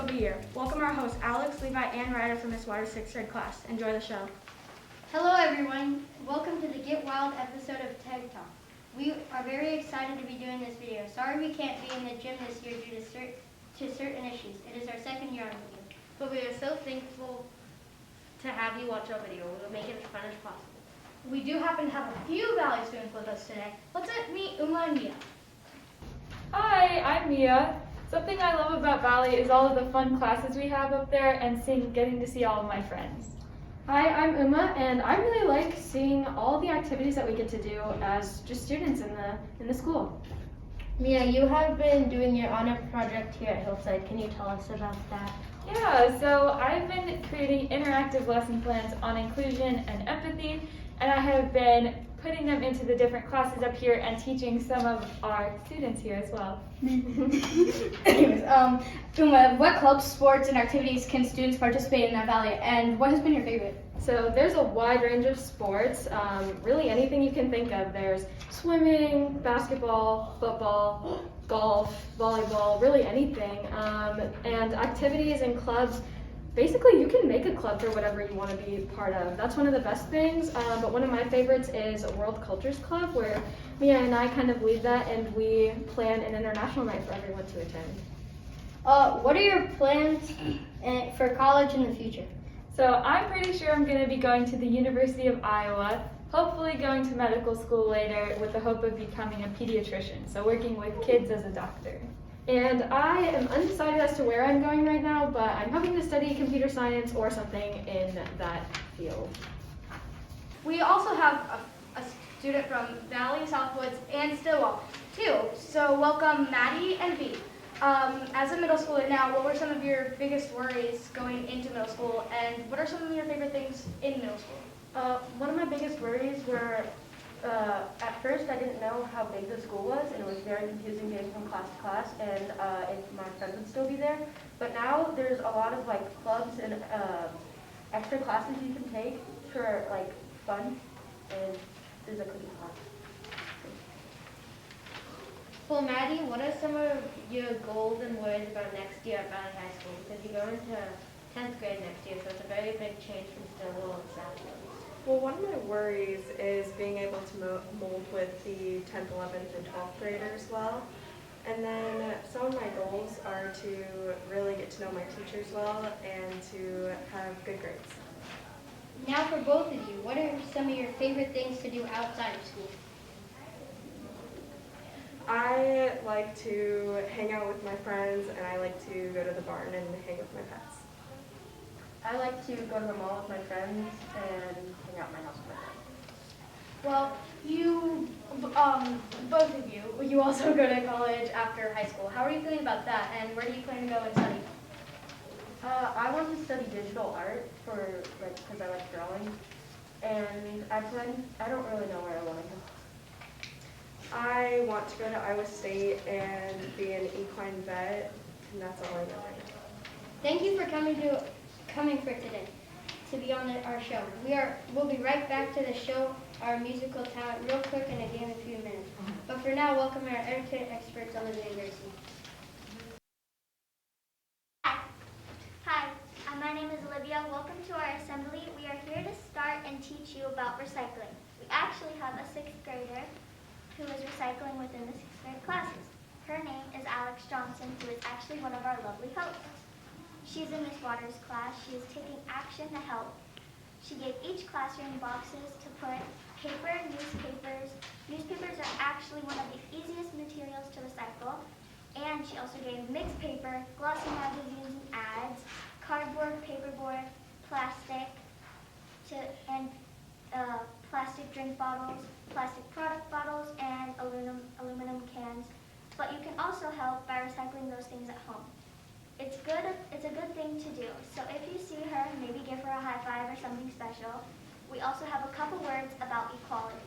of a year. Welcome our hosts, Alex, Levi, and Ryder from Miss Waters' 6th grade class. Enjoy the show. Hello everyone, welcome to the Get Wild episode of Tag Talk. We are very excited to be doing this video. Sorry we can't be in the gym this year due to certain issues. It is our second year on video. But we are so thankful to have you watch our video. We will make it as fun as possible. We do happen to have a few Valley students with us today. Let's meet Uma and Mia. Hi, I'm Mia. Something I love about Valley is all of the fun classes we have up there and getting to see all of my friends. Hi, I'm Uma, and I really like seeing all the activities that we get to do as just students in the school. Mia, you have been doing your honor project here at Hillside. Can you tell us about that? Yeah, so I've been creating interactive lesson plans on inclusion and empathy, and I have been putting them into the different classes up here and teaching some of our students here as well. Anyways, Uma, what clubs, sports, and activities can students participate in at Valley, and what has been your favorite? So there's a wide range of sports, really anything you can think of. There's swimming, basketball, football, golf, volleyball, really anything. And activities and clubs, basically you can make a club for whatever you want to be part of. That's one of the best things, but one of my favorites is a World Cultures Club, where Mia and I kind of lead that, and we plan an international night for everyone to attend. What are your plans for college in the future? So I'm pretty sure I'm going to be going to the University of Iowa, hopefully going to medical school later with the hope of becoming a pediatrician, so working with kids as a doctor. And I am undecided as to where I'm going right now, but I'm hoping to study computer science or something in that field. We also have a student from Valley, Southwoods, and Stillwell, too. So welcome Maddie and B. As a middle schooler now, what were some of your biggest worries going into middle school, and what are some of your favorite things in middle school? One of my biggest worries were, at first I didn't know how big the school was, and it was very confusing getting from class to class, and if my friends would still be there. But now there's a lot of clubs and extra classes you can take for fun, and there's a cooking class. Well, Maddie, what are some of your goals and worries about next year at Valley High School? Because you go into 10th grade next year, so it's a very big change from Stillwell and Southwell. Well, one of my worries is being able to mold with the 10th, 11th, and 12th graders well. And then some of my goals are to really get to know my teachers well and to have good grades. Now for both of you, what are some of your favorite things to do outside of school? I like to hang out with my friends, and I like to go to the barn and hang with my pets. I like to go to the mall with my friends and hang out at my house with my friends. Well, you, both of you, you also go to college after high school. How are you feeling about that, and where do you plan to go and study? I want to study digital art because I like drawing, and I don't really know where I want to go. I want to go to Iowa State and be an equine vet, and that's all I know right now. Thank you for coming for today to be on our show. We'll be right back to the show, our musical talent, real quick in a game in a few minutes. But for now, welcome our etiquette experts, Olivia and Gracie. Hi, my name is Olivia. Welcome to our assembly. We are here to start and teach you about recycling. We actually have a 6th grader who is recycling within the 6th grade classes. Her name is Alex Johnson, who is actually one of our lovely hosts. She's in Miss Waters' class. She is taking action to help. She gave each classroom boxes to put paper, newspapers. Newspapers are actually one of the easiest materials to recycle. And she also gave mixed paper, glossy magazines and ads, cardboard, paperboard, plastic, plastic drink bottles, plastic product bottles, and aluminum cans. But you can also help by recycling those things at home. It's a good thing to do. So if you see her, maybe give her a high five or something special. We also have a couple words about equality.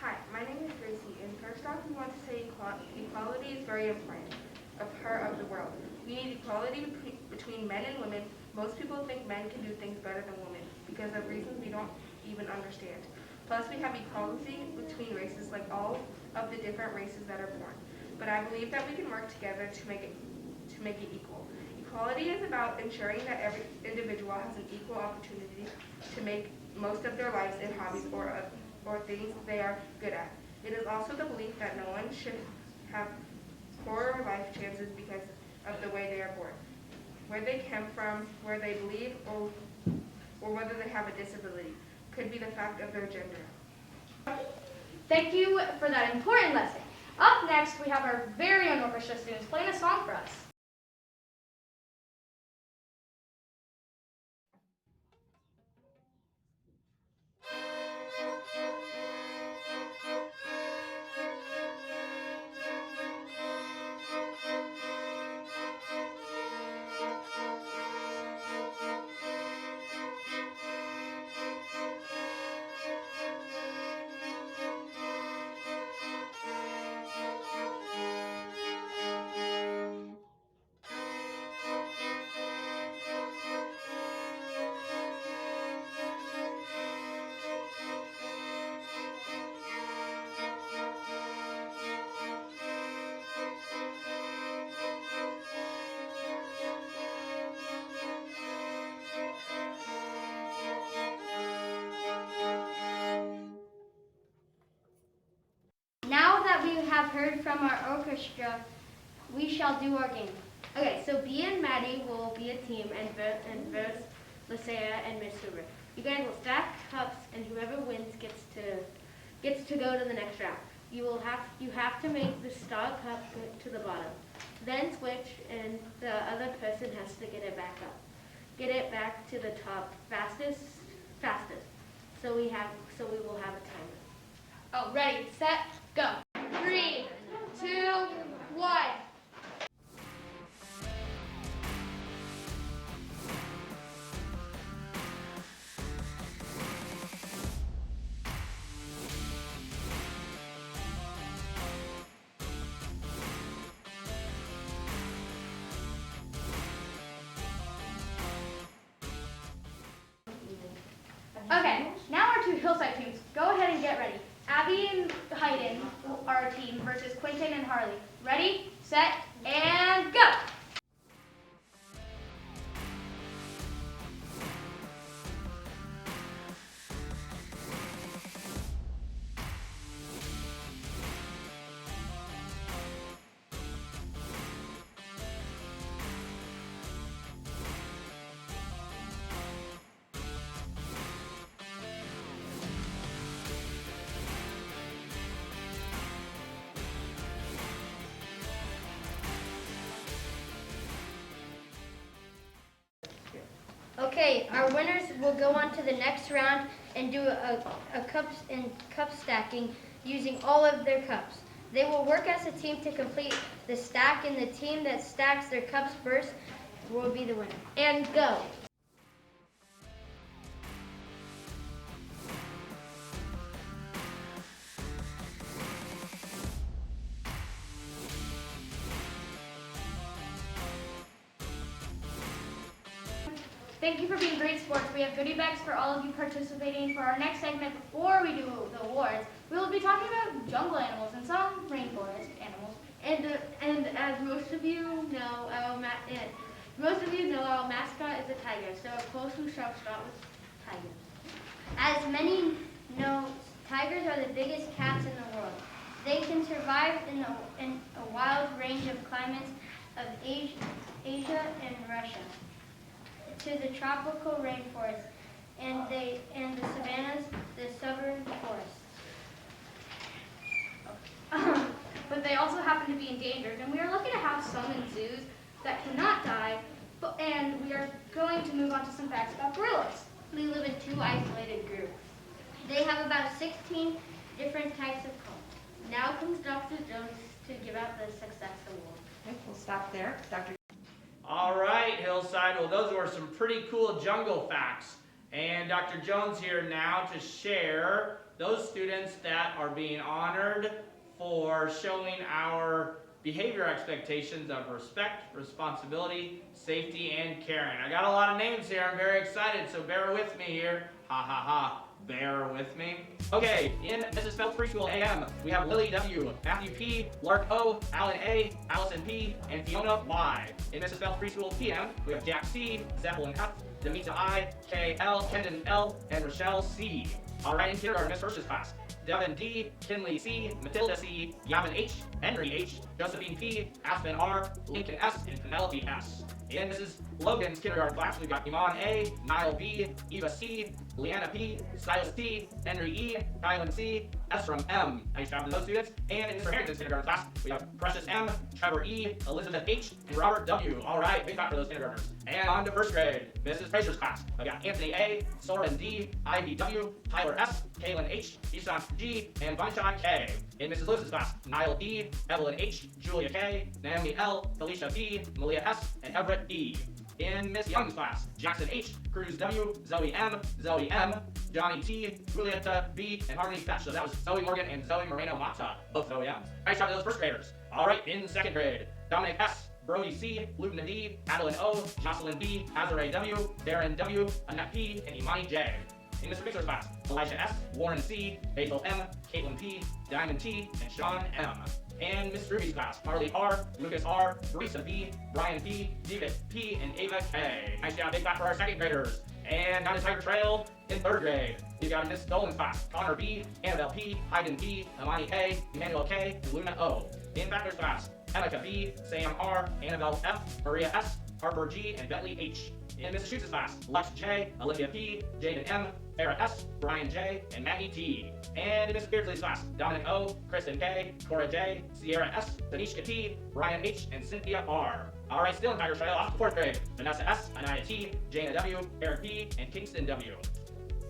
Hi, my name is Gracie, and first off, we want to say equality is very important, a part of the world. We need equality between men and women. Most people think men can do things better than women because of reasons we don't even understand. Plus, we have equality between races, like all of the different races that are born. But I believe that we can work together to make it equal. Equality is about ensuring that every individual has an equal opportunity to make most of their lives in hobbies or things they are good at. It is also the belief that no one should have poorer life chances because of the way they are born, where they come from, where they believe, or whether they have a disability. Could be the fact of their gender. Thank you for that important lesson. Up next, we have our very own orchestra students playing a song for us. Now that we have heard from our orchestra, we shall do our game. Okay, so B and Maddie will be a team and verse Lysaea and Miss Hoover. You guys will stack cups, and whoever wins gets to go to the next round. You have to make the star cup to the bottom, then switch, and the other person has to get it back up. Get it back to the top fastest. So we will have a timer. Oh, ready, set, go. 3, 2, 1. Okay, now our two Hillside teams. Go ahead and get ready. Abby and Hayden are our team versus Quentin and Harley. Ready, set, and go! Okay, our winners will go on to the next round and do a cup stacking using all of their cups. They will work as a team to complete the stack, and the team that stacks their cups first will be the winner. And go! Thank you for being great sports. We have goodie bags for all of you participating. For our next segment, before we do the awards, we will be talking about jungle animals and some rainforest animals. And as most of you know, our mascot is a tiger. So of course we shall start with tigers. As many know, tigers are the biggest cats in the world. They can survive in a wide range of climates of Asia and Russia, to the tropical rainforest, and the savannas, the southern forests. But they also happen to be endangered, and we are lucky to have some in zoos that cannot die, and we are going to move on to some facts about gorillas. They live in 2 isolated groups. They have about 16 different types of combs. Now comes Dr. Jones to give out the Success Award. Okay, we'll stop there. Dr. All right, Hillside. Well, those were some pretty cool jungle facts. And Dr. Jones here now to share those students that are being honored for showing our behavior expectations of respect, responsibility, safety, and caring. I got a lot of names here. I'm very excited, so bear with me here. Ha ha ha. bear with me. Okay, in Mrs. Phelps Preschool AM, we have Lily W, Matthew P, Lark O, Alan A, Allison P, and Fiona Y. In Mrs. Phelps Preschool PM, we have Jack C, Zeppelin F, Demetra I, K L, Kendon L, and Rochelle C. All right, in kindergarten, Miss Hirsch's class, Devin D, Kinley C, Matilda C, Gavin H, Henry H, Josephine P, Aspen R, Lincoln S, and Penelope S. In Mrs. Logan's kindergarten class, we've got Iman A, Niall B, Eva C, Leanna P, Silas T, Henry E, Kylan C, Esram M. Nice job to those students. And in Mr. Harrington's kindergarten class, we have Precious M, Trevor E, Elizabeth H, and Robert W. All right, big clap for those kindergartners. And on to first grade, Mrs. Fraser's class. We've got Anthony A, Soren D, Ivy W, Tyler S, Kaylin H, Isan G, and Vanshan K. In Mrs. Lewis's class, Niall E, Evelyn H, Julia K, Naomi L, Felicia B, Malia S, and Everett D. In Miss Young's class, Jackson H, Cruz W, Zoe M, Johnny T, Julieta B, and Harmony Fetch. So that was Zoe Morgan and Zoe Moreno Mata, both Zoe M's. Nice job to those first graders. All right, in second grade, Dominic S, Brody C, Lubna D, Madeline O, Jocelyn B, Azare W, Darren W, Annette P, and Imani J. In Mr. Mixer's class, Elijah S, Warren C, Basil M, Caitlin P, Diamond T, and Sean M. And Miss Ruby's class, Harley R, Lucas R, Marisa B, Brian B, David P, and Ava K. Nice job, big clap for our second graders. And down to Tiger Trail in third grade, we've got Miss Dolan's class, Connor B, Annabelle P, Hayden B, Amani K, Emmanuel K, and Luna O. In Factor's class, Emeka B, Sam R, Annabelle F, Maria S, Harper G, and Bentley H. In Mrs. Schutz' class, Lex J, Olivia P, Jaden M, Farrah S, Brian J, and Maggie T. And in Mrs. Beardsley's class, Dominic O, Kristen K, Cora J, Sierra S, Tanishka T, Ryan H, and Cynthia R. All right, still in Tiger Trail, off to fourth grade, Vanessa S, Anaya T, Jana W, Eric B, and Kingston W.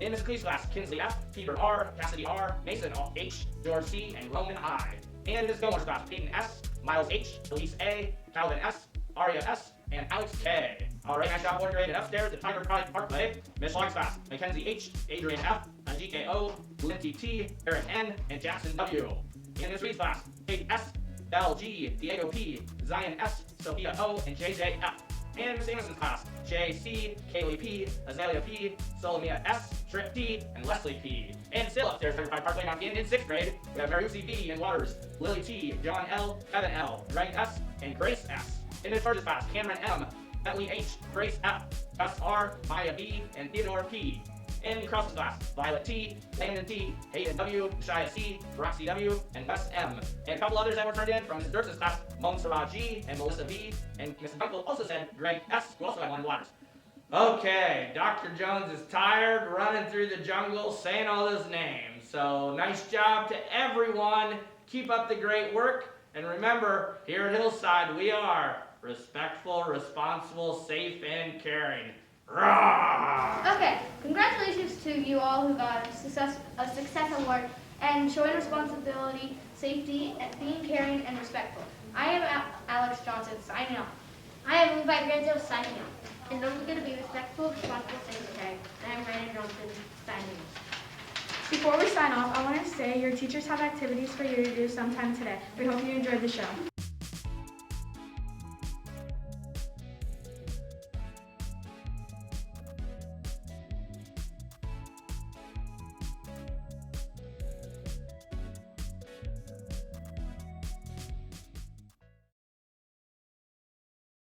In Mrs. Cleeve's class, Kinsley F, Peter R, Cassidy R, Mason H, George C, and Roman I. And in Mrs. Gilmore's class, Peyton S, Miles H, Elise A, Calvin S, Aria S, and Alex K. All right, nice job, fourth grade. And upstairs at Tiger Pride Parkway, Miss Long's class, Mackenzie H, Adrian F, Ajike O, Lindsay T, Eric N, and Jackson W. In Miss Reed's class, Kate S, Belle G, Diego P, Zion S, Sophia O, and JJ F. And Miss Amoson's class, J.C., Kaylee P, Azalea P, Solomia S, Trip T, and Leslie P. And still upstairs, Tiger Pride Parkway, now in sixth grade, we have Mariusi B and Waters, Lily T, John L, Kevin L, Reagan S, and Grace S. In Miss George's class, Cameron M, Bentley H, Grace F, Gus R, Maya B, and Theodore P. In Cross's class, Violet T, Landon T, Hayden W, Shia C, Roxy W, and Wes M. And a couple others that were turned in from Ms. Dirks' class, Montserrat G, and Melissa B, and Ms. Dunkel also said Greg S, who also had one Waters. Okay, Dr. Jones is tired, running through the jungle, saying all those names. So nice job to everyone. Keep up the great work. And remember, here at Hillside, we are respectful, responsible, safe, and caring. Rah! Okay, congratulations to you all who got a success award and showing responsibility, safety, and being caring and respectful. I am Alex Johnson signing off. I am Levi Granzo signing off. And don't forget to be respectful, responsible, safe, and caring. I am Brandon Johnson signing off. Before we sign off, I want to say your teachers have activities for you to do sometime today. We hope you enjoyed the show.